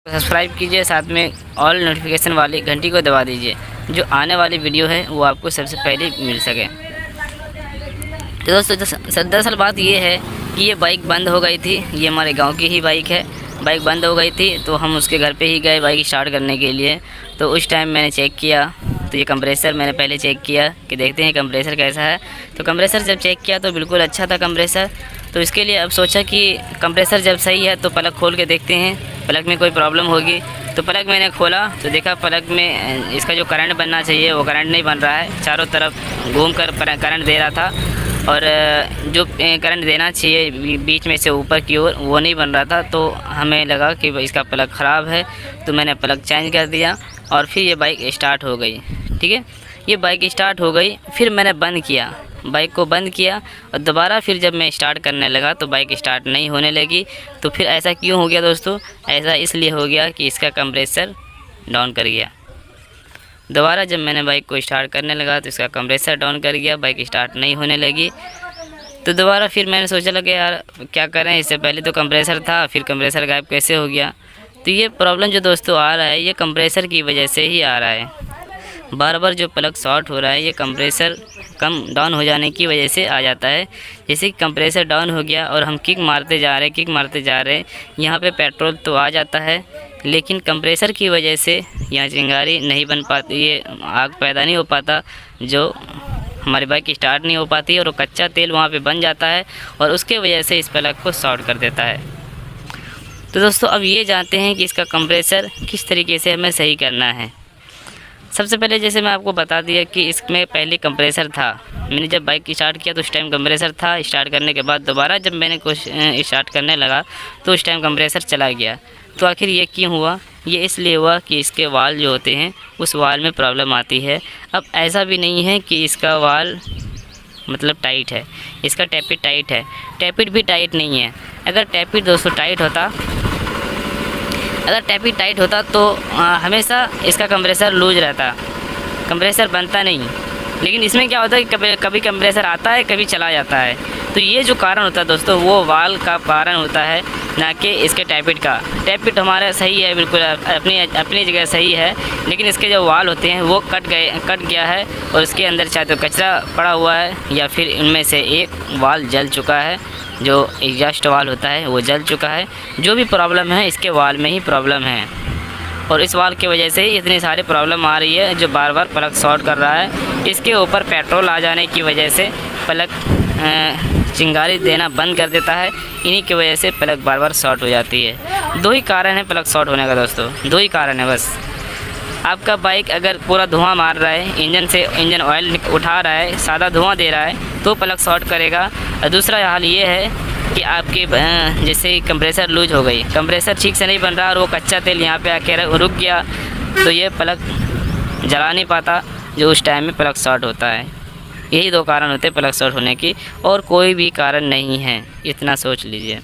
Subscribe कीजिए, साथ में ऑल नोटिफिकेशन वाली घंटी को दबा दीजिए, जो आने वाली वीडियो है वो आपको सबसे पहले मिल सके। तो दोस्तों दरअसल बात ये है कि ये बाइक बंद हो गई थी। ये हमारे गांव की ही बाइक है। बाइक बंद हो गई थी तो हम उसके घर पे ही गए बाइक स्टार्ट करने के लिए। तो उस टाइम मैंने चेक किया तो ये कंप्रेसर मैंने पहले चेक किया कि देखते हैं कंप्रेसर कैसा है। तो कंप्रेसर जब चेक किया तो बिल्कुल अच्छा था कंप्रेसर। तो इसके लिए अब सोचा कि कंप्रेसर जब सही है तो प्लग खोल के देखते हैं प्लग में कोई प्रॉब्लम होगी। तो प्लग मैंने खोला तो देखा प्लग में इसका जो करंट बनना चाहिए वो करंट नहीं बन रहा है। चारों तरफ घूम कर करंट दे रहा था और जो करंट देना चाहिए बीच में से ऊपर की ओर वो नहीं बन रहा था। तो हमें लगा कि इसका प्लग ख़राब है। तो मैंने प्लग चेंज कर दिया और फिर ये बाइक स्टार्ट हो गई। ठीक है, ये बाइक स्टार्ट हो गई। फिर मैंने बंद किया, बाइक को बंद किया और दोबारा फिर जब मैं स्टार्ट करने लगा तो बाइक स्टार्ट नहीं होने लगी। तो फिर ऐसा क्यों हो गया दोस्तों? ऐसा इसलिए हो गया कि इसका कंप्रेसर डाउन कर गया। दोबारा जब मैंने बाइक को स्टार्ट करने लगा तो इसका कंप्रेसर डाउन कर गया, बाइक स्टार्ट नहीं होने लगी। तो दोबारा फिर मैंने सोचा लगा यार क्या करें, इससे पहले तो कंप्रेसर था फिर कंप्रेसर गायब कैसे हो गया। तो ये प्रॉब्लम जो दोस्तों आ रहा है ये कंप्रेसर की वजह से ही आ रहा है। बार बार जो प्लग शॉर्ट हो रहा है ये कंप्रेसर कम डाउन हो जाने की वजह से आ जाता है। जैसे कि कंप्रेसर डाउन हो गया और हम किक मारते जा रहे हैं, यहाँ पे पेट्रोल तो आ जाता है लेकिन कंप्रेसर की वजह से यहाँ चिंगारी नहीं बन पाती, ये आग पैदा नहीं हो पाता, जो हमारी बाइक स्टार्ट नहीं हो पाती और वो कच्चा तेल वहाँ पे बन जाता है और उसके वजह से इस प्लग को शॉर्ट कर देता है। तो दोस्तों अब ये जानते हैं कि इसका कंप्रेसर किस तरीके से हमें सही करना है। सबसे पहले जैसे मैं आपको बता दिया कि इसमें पहले कंप्रेसर था। मैंने जब बाइक स्टार्ट किया तो उस टाइम कंप्रेसर था। स्टार्ट करने के बाद दोबारा जब मैंने कुछ स्टार्ट करने लगा तो उस टाइम कंप्रेसर चला गया। तो आखिर ये क्यों हुआ? ये इसलिए हुआ कि इसके वाल जो होते हैं उस वाल में प्रॉब्लम आती है। अब ऐसा भी नहीं है कि इसका वाल मतलब टाइट है, इसका टैपिट टाइट है, टैपिट भी टाइट नहीं है। अगर टैपिट दोस्तों टाइट होता तो हमेशा इसका कंप्रेसर लूज रहता, कंप्रेसर बनता नहीं। लेकिन इसमें क्या होता है कि कभी कंप्रेसर आता है कभी चला जाता है। तो ये जो कारण होता है दोस्तों वो वाल का कारण होता है, ना कि इसके टैपिट का। टैपिट हमारा सही है, बिल्कुल अपनी जगह सही है, लेकिन इसके जो वाल होते हैं वो कट गया है और उसके अंदर चाहे तो कचरा पड़ा हुआ है या फिर उनमें से एक वाल जल चुका है, जो एग्जॉस्ट वाल होता है वो जल चुका है। जो भी प्रॉब्लम है इसके वाल में ही प्रॉब्लम है और इस वाल की वजह से ही इतनी सारी प्रॉब्लम आ रही है, जो बार बार प्लग शॉर्ट कर रहा है। इसके ऊपर पेट्रोल आ जाने की वजह से प्लग चिंगारी देना बंद कर देता है। इन्हीं की वजह से प्लग बार बार शॉर्ट हो जाती है। दो ही कारण है प्लग शॉर्ट होने का दोस्तों, दो ही कारण है बस। आपका बाइक अगर पूरा धुआं मार रहा है, इंजन ऑयल उठा रहा है, सादा धुआं दे रहा है तो प्लग शॉर्ट करेगा। और दूसरा हाल ये है कि आपके जैसे कंप्रेसर लूज हो गई, कंप्रेसर ठीक से नहीं बन रहा और वो कच्चा तेल यहाँ पे आके रुक गया तो ये प्लग जला नहीं पाता, जो उस टाइम में प्लग शॉर्ट होता है। यही दो कारण होते हैं प्लग शॉर्ट होने की, और कोई भी कारण नहीं है, इतना सोच लीजिए।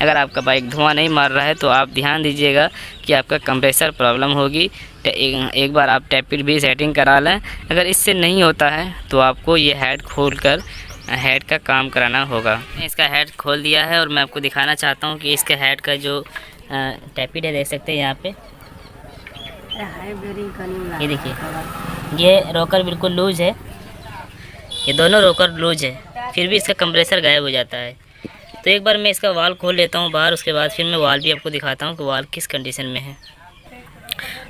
अगर आपका बाइक धुआं नहीं मार रहा है तो आप ध्यान दीजिएगा कि आपका कंप्रेसर प्रॉब्लम होगी। एक बार आप टैपिट भी सेटिंग करा लें। अगर इससे नहीं होता है तो आपको ये हेड खोल कर हेड का काम कराना होगा। इसका हेड खोल दिया है और मैं आपको दिखाना चाहता हूँ कि इसके हेड का जो टैपिट है, देख सकते हैं यहाँ पे, ये देखिए, ये रोकर बिल्कुल लूज है, ये दोनों रोकर लूज है, फिर भी इसका कंप्रेसर गायब हो जाता है। तो एक बार मैं इसका वाल खोल लेता हूँ बाहर, उसके बाद फिर मैं वाल भी आपको दिखाता हूँ कि वाल किस कंडीशन में है।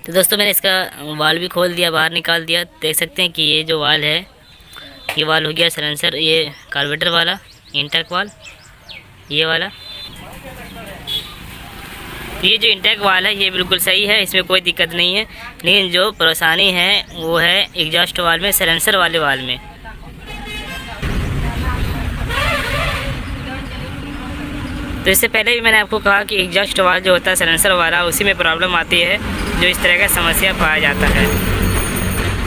तो दोस्तों मैंने इसका वाल भी खोल दिया, बाहर निकाल दिया। देख सकते हैं कि ये जो वाल है ये वाल हो गया साइलेंसर, ये कार्बोरेटर वाला इंटेक वाल, ये वाला। ये जो इंटेक वाल है ये बिल्कुल सही है, इसमें कोई दिक्कत नहीं है। लेकिन जो परेशानी है वो है एग्जॉस्ट वाल में, साइलेंसर वाले वाल में। तो इससे पहले भी मैंने आपको कहा कि एग्जॉस्ट वाल जो होता है साइलेंसर वाला, उसी में प्रॉब्लम आती है, जो इस तरह का समस्या पाया जाता है।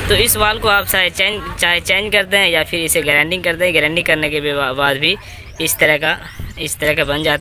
तो इस वाल को आप चाहे चेंज कर दें या फिर इसे ग्राइंडिंग कर दें। ग्राइंडिंग करने के बाद भी इस तरह का बन जाता है।